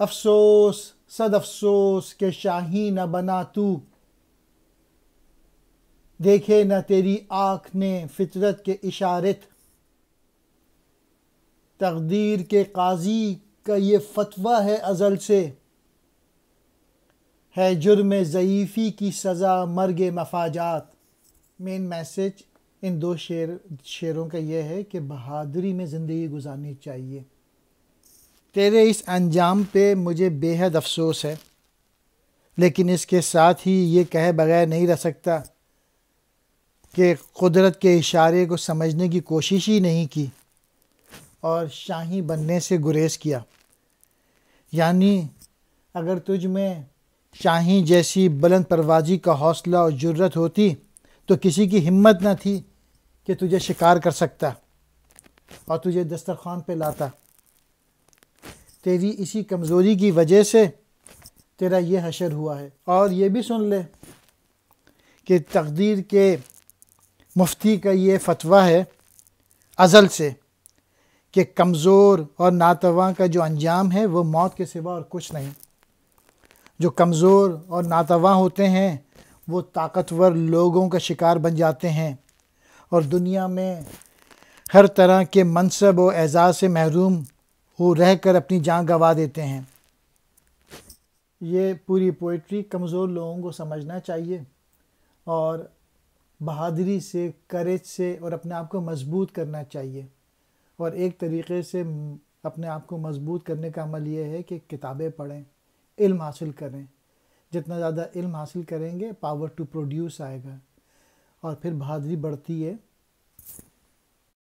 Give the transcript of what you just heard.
افسوس صد افسوس کہ شاہین نہ بنا تو، دیکھے نہ تیری آنکھ نے فطرت کے اشارت۔ تقدیر کے قاضی کا یہ فتویٰ ہے ازل سے، ہے جرم ضعیفی کی سزا مرگ مفاجات۔ مین میسج ان دو شعروں کا یہ ہے کہ بہادری میں زندگی گزارنی چاہیے۔ تیرے اس انجام پہ مجھے بے حد افسوس ہے، لیکن اس کے ساتھ ہی یہ کہے بغیر نہیں رہ سکتا کہ قدرت کے اشارے کو سمجھنے کی کوشش ہی نہیں کی اور شاہی بننے سے گریز کیا۔ یعنی اگر تجھ میں شاہی جیسی بلند پروازی کا حوصلہ اور جرت ہوتی تو کسی کی ہمت نہ تھی کہ تجھے شکار کر سکتا اور تجھے دسترخوان پہ لاتا۔ تیری اسی کمزوری کی وجہ سے تیرا یہ حشر ہوا ہے۔ اور یہ بھی سن لے کہ تقدیر کے مفتی کا یہ فتویٰ ہے ازل سے کہ کمزور اور ناتواں کا جو انجام ہے وہ موت کے سوا اور کچھ نہیں۔ جو کمزور اور ناتواں ہوتے ہیں وہ طاقتور لوگوں کا شکار بن جاتے ہیں اور دنیا میں ہر طرح کے منصب و اعزاز سے محروم ہو رہ کر اپنی جان گنوا دیتے ہیں۔ یہ پوری پوئٹری کمزور لوگوں کو سمجھنا چاہیے اور بہادری سے، کریج سے اور اپنے آپ کو مضبوط کرنا چاہیے۔ اور ایک طریقے سے اپنے آپ کو مضبوط کرنے کا عمل یہ ہے کہ کتابیں پڑھیں، علم حاصل کریں۔ جتنا زیادہ علم حاصل کریں گے پاور ٹو پروڈیوس آئے گا اور پھر بہادری بڑھتی ہے۔